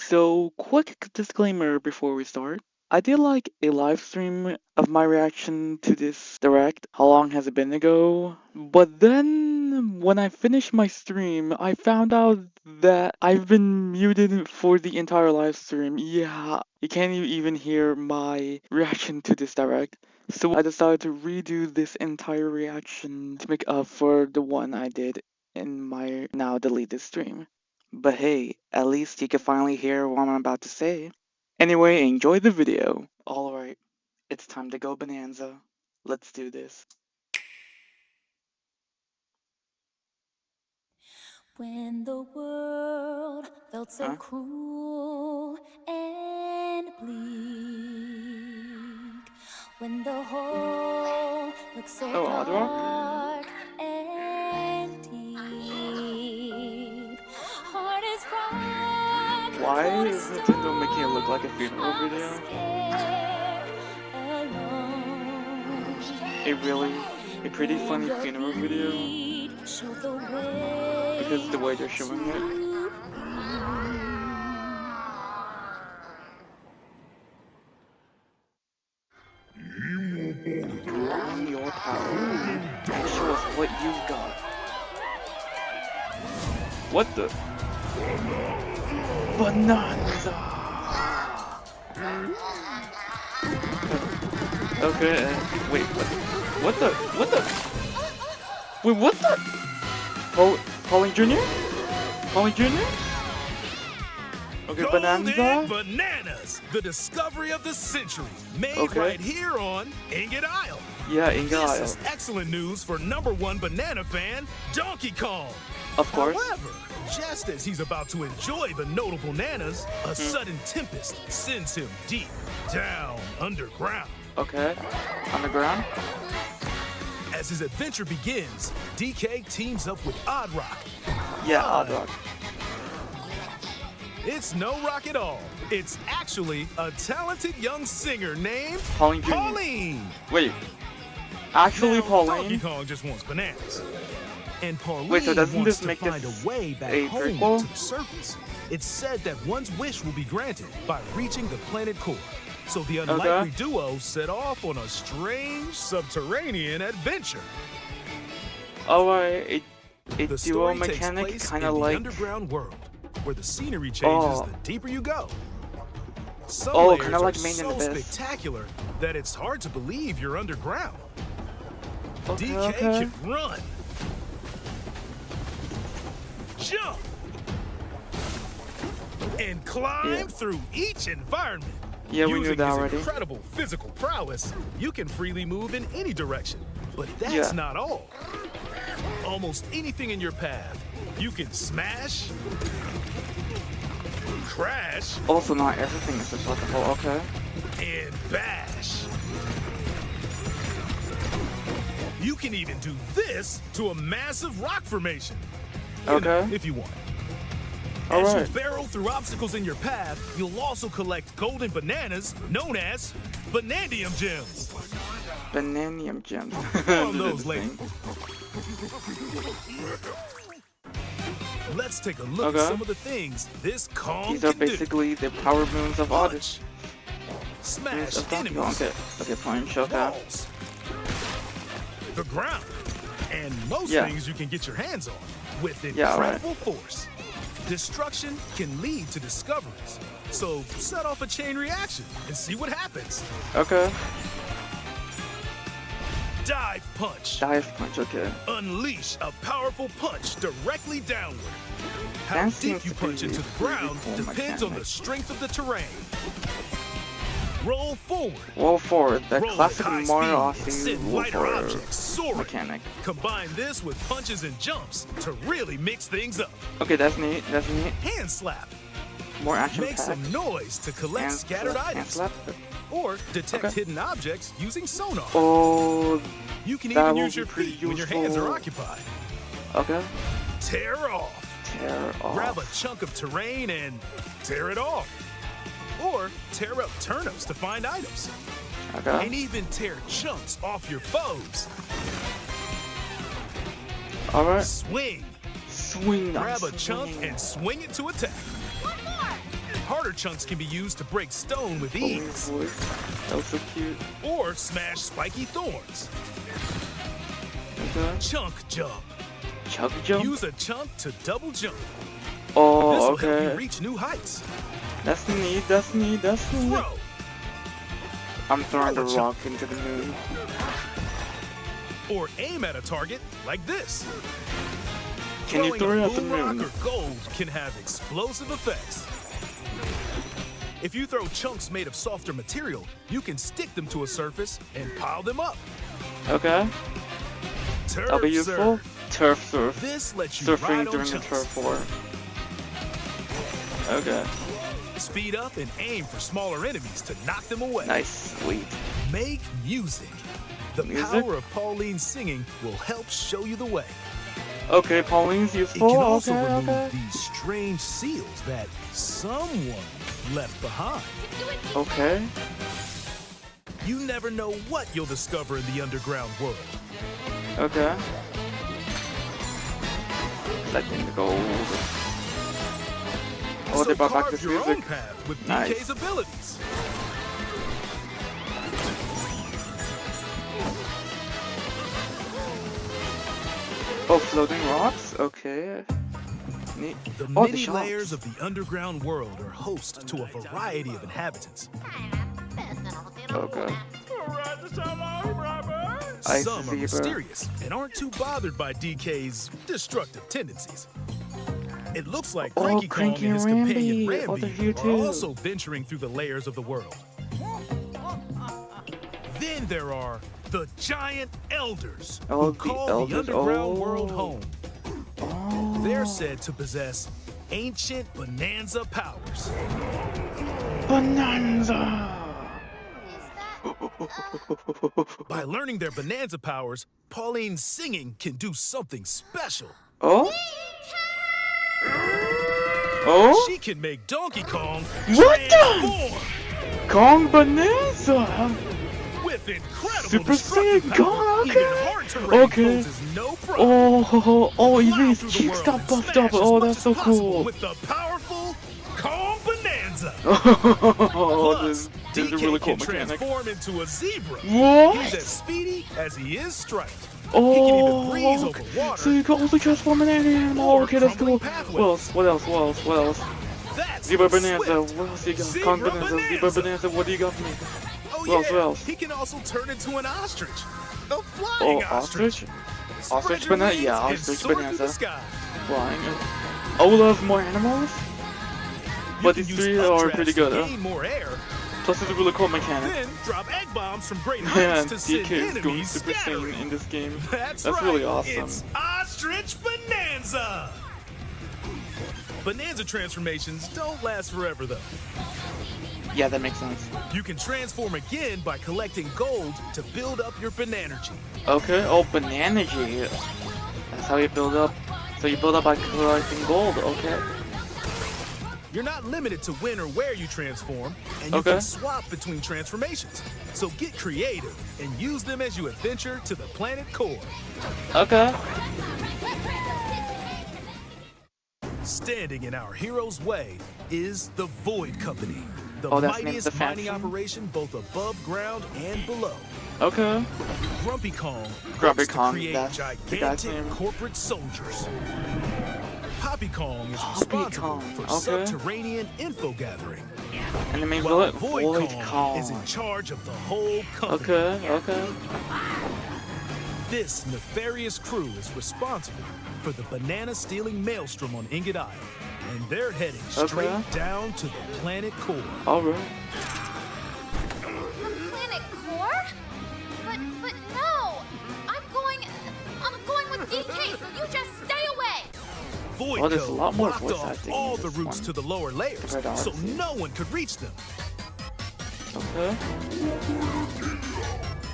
So, quick disclaimer before we start. I did like a live stream of my reaction to this direct. How long has it been ago? But then, when I finished my stream, I found out that I've been muted for the entire live stream. Yeah, you can't even hear my reaction to this direct. So I decided to redo this entire reaction to make up for the one I did in my now deleted stream. But hey, at least you can finally hear what I'm about to say. Anyway, enjoy the video. Alright, it's time to go Bonanza. Let's do this. When the world felt so cruel and bleak, when the hole looked so dark and deep, heart is rock. Why is Nintendo making it look like a funeral video? A pretty funny funeral video. Because the way they're showing it. Ground your power and show us what you've got. What the? Bananza! Okay, wait, what the? Wait, what the? Pauline Jr.? Pauline Jr.? Okay, Bananza? Bananas, the discovery of the century, made right here on Ingot Isle. Yeah, Ingot Isle. This is excellent news for #1 banana fan, Donkey Kong. Of course. However, just as he's about to enjoy the notable bananas, a sudden tempest sends him deep down underground. Okay, underground? As his adventure begins, DK teams up with Odd Rock. Yeah, Odd Rock. It's no rock at all. It's actually a talented young singer named Pauline Jr. Pauline. Wait, actually now, Pauline? Donkey Kong just wants bananas. And Pauline Wait, so doesn't wants this to make find this a way back a home prequel? to the surface. It's said that one's wish will be granted by reaching the planet core. So the unlikely duo set off on a strange subterranean adventure. Alright, a The duo story takes mechanic place kind in of the like... underground world, where the scenery changes the deeper you go. Some layers kind of like are Main so Abyss. spectacular that it's hard to believe you're underground. Okay, DK okay. can run, jump, and climb through each environment. Yeah, we knew Using that his already. incredible physical prowess, you can freely move in any direction. But that's not all. Almost anything in your path, you can smash, crash, Also, not everything is destructible, okay. and bash. You can even do this to a massive rock formation. You know, if you want. As you barrel through obstacles in your path, you'll also collect golden bananas known as Banandium gems. Bananium gems. More on those later. Let's take a look at some of the things this Kong These are can do. basically the power moves of Odyssey. Smash enemies, Okay, punch, okay. walls, the ground, and most things you can get your hands on with incredible force. Destruction can lead to discoveries, so set off a chain reaction and see what happens. Okay. Dive punch. Dive punch, okay. Unleash a powerful punch directly downward. How deep you punch into the ground depends on the strength of the terrain. Roll forward. Roll forward, the classic Mario Odyssey send roll lighter forward objects soaring. mechanic. Combine this with punches and jumps to really mix things up. Okay, that's neat, that's neat. Hand slap. More action Make some noise to collect scattered items. Or detect hidden objects using sonar. Oh, you can that even will use your be pretty feet when your hands are useful. occupied. Okay. Tear off. Tear off. Grab a chunk of terrain and tear it off. Or tear up turnips to find items. Okay. And even tear chunks off your foes. Alright. Swing. Swing. Grab a chunk and swing it to attack. Harder chunks can be used to break stone with ease. That was so cute. Or smash spiky thorns. Okay. Chunk jump. Chunk jump? Use a chunk to double jump. Oh, This will okay. help you reach new heights. That's neat, that's neat, that's neat. Throw. I'm throwing the Throw a rock into the moon. Or aim at a target like this. Can you throw it at the Throwing a boom moon? rock or gold can have explosive effects. If you throw chunks made of softer material, you can stick them to a surface and pile them up. Okay. That'll be Turf useful. surf. Turf surf. This lets you Surfing ride on during the chunks. turf war. Okay. Speed up and aim for smaller enemies to knock them away. Nice. Sweet. Make music. The Music? power of Pauline's singing will help show you the way. Okay, Pauline's It useful. can also Okay, remove okay. these strange seals that someone left behind. Okay. You never know what you'll discover in the underground world. Okay. Collecting the gold. Oh, So they brought back carve this your own music. path with Nice. DK's abilities. Oh, floating rocks? Okay. Neat. The Oh, the many shops. layers of the underground world are host to a variety of inhabitants. Okay. Ice Some are zebra. mysterious and aren't too bothered by DK's destructive tendencies. It looks like Oh, Cranky Kong Cranky and his and companion Rambi. Oh, they're Rambi here are too. also venturing through the layers of the world. Then there are the giant elders Oh, who the call elders. the underground Oh. world home. Oh. They're said to possess ancient Bonanza powers. Bonanza! By learning their Bonanza powers, Pauline's singing can do something special. Oh? Oh? She can make Donkey Kong What the? transform Kong Bananza! with incredible Super destructive Saiyan power. Kong, Even okay. hard-terrain Okay. poses no problem. Oh, even Fly his through the cheeks world got and buffed smash up. as Oh, much that's as so possible cool. With the powerful Kong Bananza. Oh, Plus, this is a DK really cool can mechanic. transform into a zebra. What? He's as speedy as he is striped. Oh, He can even breeze over water. so you can also transform in any animal. Or Okay, that's cool. crumbling pathways. What else? What else? What else? What else? That's Zebra the Bonanza. Swift What else you got? Zebra Kong Bonanza. Zebra Bonanza. Bonanza. What do you got for me? Oh What else, yeah, what else? he can also turn into an ostrich. A Oh, flying ostrich? Spread Ostrich your Bonanza? wings Yeah, and ostrich soar through the Bonanza. sky. Flying. Oh, there's more animals? You But can these use three are updrafts pretty to good, huh? gain more air, Plus, it's a really cool mechanic. then drop egg bombs from great Man, heights to send DK is going enemies Super scattering. Saiyan in this game. That's That's right. really awesome. It's Ostrich Bonanza. Bonanza transformations don't last forever though. Yeah, that makes sense. You can transform again by collecting gold to build up your Bonanergy. Okay, oh, Bananagy. That's how you build up. So you build up by collecting gold, okay. You're not limited to when or where you transform, and you Okay. can swap between transformations. So get creative and use them as you adventure to the planet core. Okay. Standing in our hero's way is the Void Company, the Oh, that's named mightiest the mining faction? operation both above ground and below. Okay. Grumpy Kong Grumpy works Kong, to create that's the guy's gigantic name. corporate soldiers. Poppy Kong is Poppy responsible Kong, for okay. subterranean info gathering, And the main while villain, Void Kong. Kong is in charge of the whole company. Okay, okay. This nefarious crew is responsible for the banana-stealing maelstrom on Ingot Isle, and they're heading straight Okay. down to the planet core. Alright. The planet core? But no! I'm going with DK, so you just stay away! Void Oh, there's a Code lot more blocked voice off acting all in the this routes one. to the lower layers, Compared to so Odyssey. no one could reach them. Okay.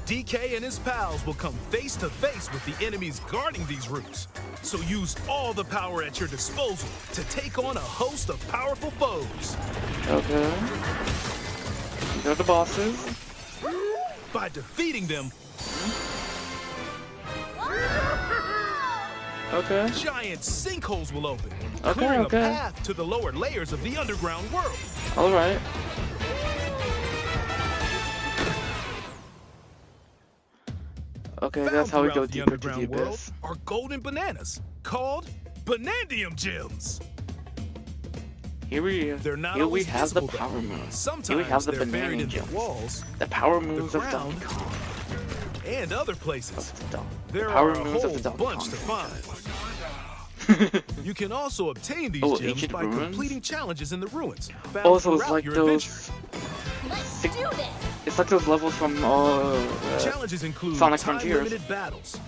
DK and his pals will come face to face with the enemies guarding these routes. So use all the power at your disposal to take on a host of powerful foes. Okay. These are the bosses. By defeating them, Okay. giant sinkholes will open. clearing okay. a path to the lower layers of the underground world. All right. Okay, that's how we go the deeper to the underground world abyss. are golden bananas called Banandium Gems. Here we They're not have always the visible, power though. moves. Sometimes Here we have the they're buried banana in the gems. walls, The power moves of ground, Donkey Kong. and other places. There Power are a moves of whole the Donkey bunch Kong to find. You can also obtain these gems ancient by ruins? completing challenges in the ruins found Also, it's throughout like your those. Let's do this. It's like those levels from Challenges include Sonic Frontiers. time-limited battles,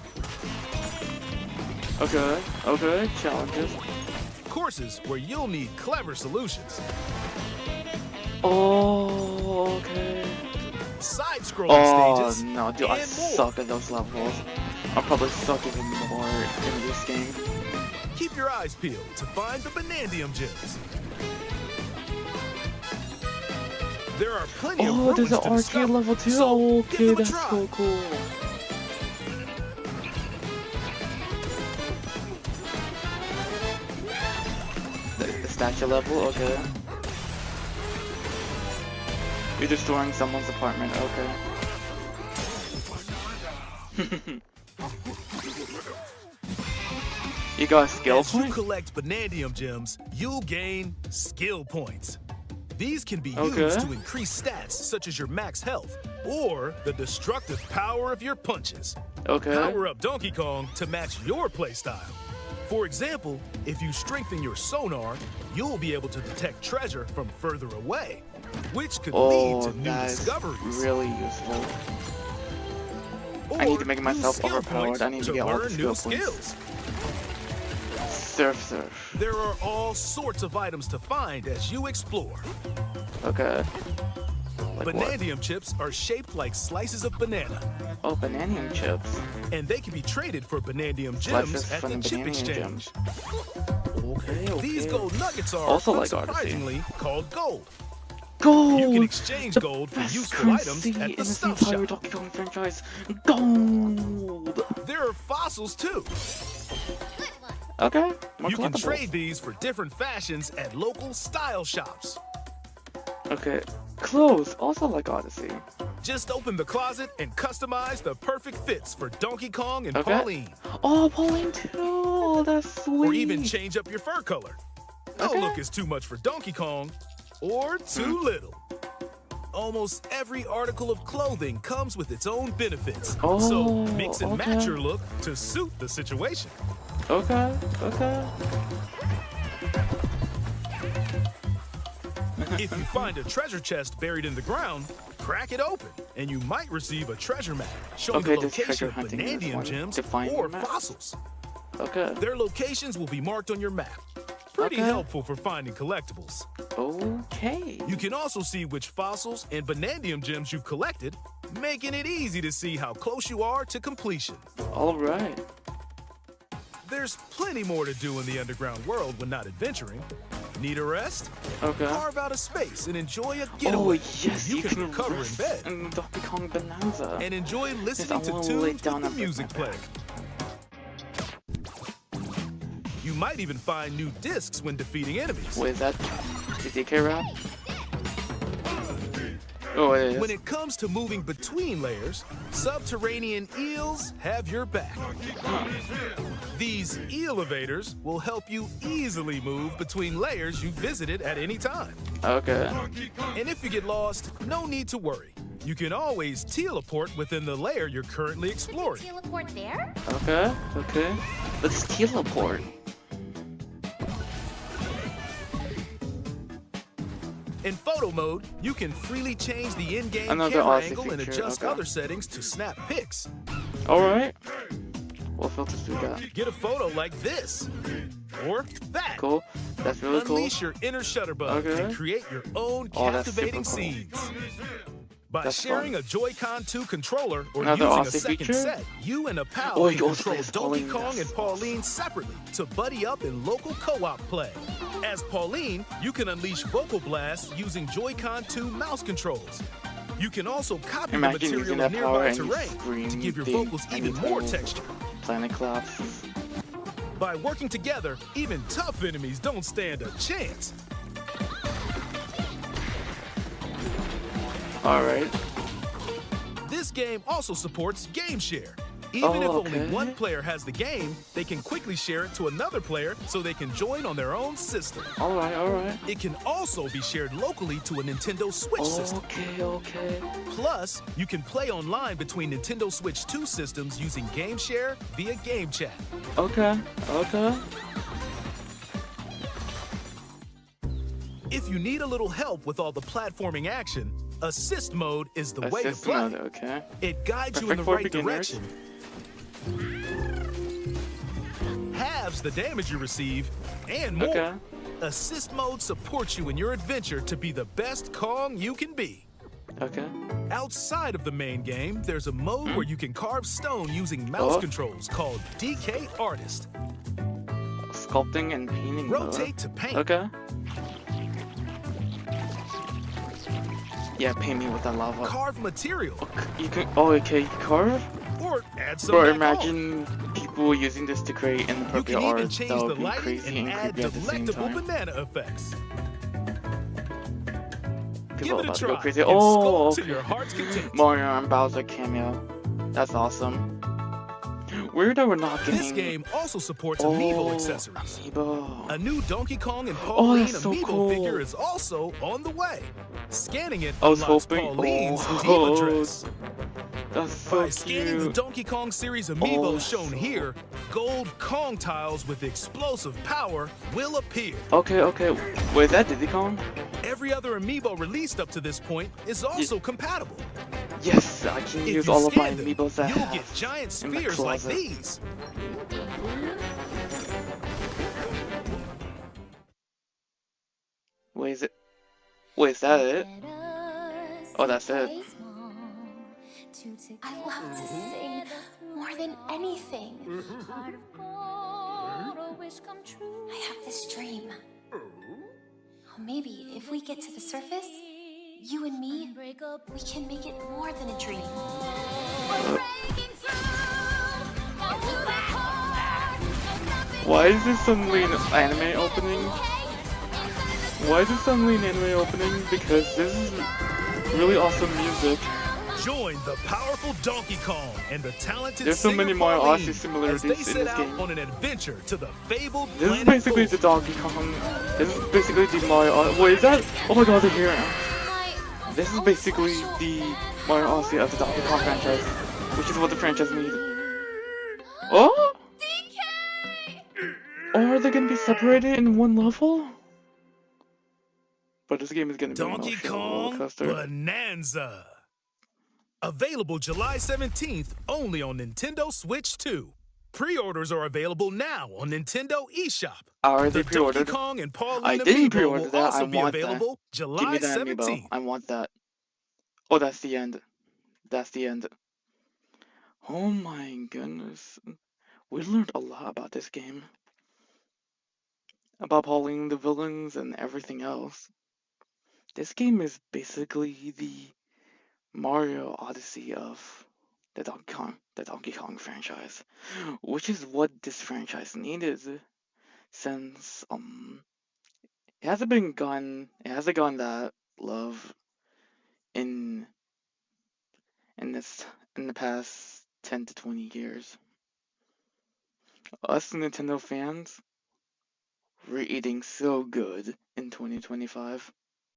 Okay, challenges. courses where you'll need clever solutions, Oh, okay. side-scrolling Oh stages, no, dude, I and more. suck at those levels. I'll probably suck even more in this game. Keep your eyes peeled to find the Banandium Gems. There are plenty of Oh, ruins there's an to arcade discover, level too. so Oh, give okay, them a that's try. so cool. The statue level, okay. You're destroying someone's apartment, okay. You got a skill As you point? collect Banandium Gems, you'll gain skill points. These can be Okay. used to increase stats such as your max health or the destructive power of your punches. Okay. Power up Donkey Kong to match your playstyle. For example, if you strengthen your sonar, you'll be able to detect treasure from further away, which could lead Oh, to new that's discoveries. really useful. Or I need to make use myself skill overpowered. points I need to get all the learn skill new points. skills. Surf. There are all sorts of items to find as you explore. Okay. Like what? Banandium chips are shaped like slices of banana, Oh, bananium chips. and they can be traded for Banandium Slices gems at from the chip bananium exchange. gems. Okay. These gold nuggets are, Also like Odyssey. unsurprisingly, called gold. Gold! You can exchange The gold for best useful items currency at in the this stuff entire shop. Donkey Kong franchise. Gold! There are fossils too. Good one. Okay. More You can collectibles. trade these for different fashions at local style shops. Okay. Clothes. Also like Odyssey. Just open the closet and customize the perfect fits for Donkey Kong and Okay. Pauline. Oh, Pauline too. That's sweet. Or even change up your fur color. No Okay. look is too much for Donkey Kong, or too little. Almost every article of clothing comes with its own benefits. So Oh, mix and okay. match your look to suit the situation. Okay. If you find a treasure chest buried in the ground, crack it open, and you might receive a treasure map showing Okay, the this location treasure of hunting is Banandium one. gems Define or your map. fossils. Okay. Their locations will be marked on your map. Pretty Okay. helpful for finding collectibles. Okay. You can also see which fossils and Banandium gems you've collected, making it easy to see how close you are to completion. All right. There's plenty more to do in the underground world when not adventuring. Need a rest? Okay. Carve out a space and enjoy a Oh getaway. yes, you can recover rest in bed in Donkey Kong Bananza. and enjoy Yes, listening I to wanna lay tunes down with and the music break my playing. You might even find new discs when defeating enemies. Wait, is that DK rap? Oh, it is. When it comes to moving between layers, subterranean eels have your back. These elevators will help you easily move between layers you visited at any time. Okay. And if you get lost, no need to worry. You can always teleport within the layer you're currently exploring. Teleport there? Okay. Let's teleport. In photo mode, you can freely change the in-game Another camera Odyssey angle and feature, adjust okay. other settings to snap pics. Alright. What filters do we got? Get a photo like this, or that. Cool. That's really cool. Unleash your inner shutterbug Okay. and create your own Oh, that's captivating super cool. scenes. By That's sharing fun. a Joy-Con 2 controller or Another using a Odyssey second feature? set, you and a pal Oh, can you also control play as Donkey Pauline, Kong that's and Pauline separately to buddy up in local co-op play. As Pauline, you can unleash vocal blasts using Joy-Con 2 mouse controls. You can also copy Imagine the using material of that power nearby and you terrain scream to give your the vocals even more entire texture. Planet collapses. By working together, even tough enemies don't stand a chance. Alright. This game also supports Game Share. Even if only okay. one player has the game, they can quickly share it to another player so they can join on their own system. Alright. It can also be shared locally to a Nintendo Switch system. Okay. Plus, you can play online between Nintendo Switch 2 systems using Game Share via Game Chat. Okay. If you need a little help with all the platforming action, Assist Mode is the way to Assist play. mode, okay. It guides you in the Perfect for right beginners. direction, halves the damage you receive, and more. Okay. Assist Mode supports you in your adventure to be the best Kong you can be. Okay. Outside of the main game, there's a mode where you can carve stone using mouse controls called DK Artist. Sculpting and painting mode. Rotate to paint. Okay. Yeah, paint me with that lava. Carve material. You can. Okay, carve? Or add some Bro, back on. imagine people using this to create You inappropriate can even art. change That the would be lighting crazy and and add creepy at the same delectable time. banana effects. People Give are it a about to go try crazy. and Oh, sculpt to your heart's content. Mario and Bowser cameo. That's awesome. Weird that we're not getting. This game also supports amiibo accessories. Amiibo. A new Donkey Kong and Pauline that's so amiibo cool. figure is also on the way. Scanning it I was unlocks hoping. Pauline's Oh, Diva dress. that's so By scanning the cute. Donkey Kong series amiibo Oh. shown here, gold Kong tiles with explosive power will appear. Okay. Wait, is that Diddy Kong? Every other amiibo released up to this point is also compatible. Yes, I can If use you all of my scan them, amiibos that I you'll have get giant in the spheres like closet. these. Wait, is that it? Oh, that's it. I love to sing more than anything. I have this dream. Maybe if we get to the surface, you and me, we can make it more than a dream. Why is this suddenly an anime opening? Why is this suddenly an anime opening? Because this is really awesome music. Join the powerful Donkey Kong and the talented There's so singer many Mario Pauline Odyssey as similarities they in set this out game. on an adventure to the fabled This is planet basically Gold. the Donkey Kong. This is basically the Mario. Wait, is that? Oh my God, the hero. This is basically the Mario Odyssey of the Donkey Kong franchise, which is what the franchise needs. Oh? Or are they gonna be separated in one level? But this game is gonna be an Donkey emotional roller Kong coaster. Bananza. Available July 17th only on Nintendo Switch 2. Pre-orders are available now on Nintendo eShop. I already The pre-ordered. Donkey Kong and Pauline I didn't amiibo pre-order will that. also I be want that. available Give me July that amiibo. 17th. I want that. Oh, that's the end. That's the end. Oh my goodness. We learned a lot about this game. About Pauline, the villains, and everything else. This game is basically the Mario Odyssey of the Donkey Kong franchise. Which is what this franchise needed, since it hasn't gotten that love in in the past 10 to 20 years. Us Nintendo fans, we're eating so good in 2025.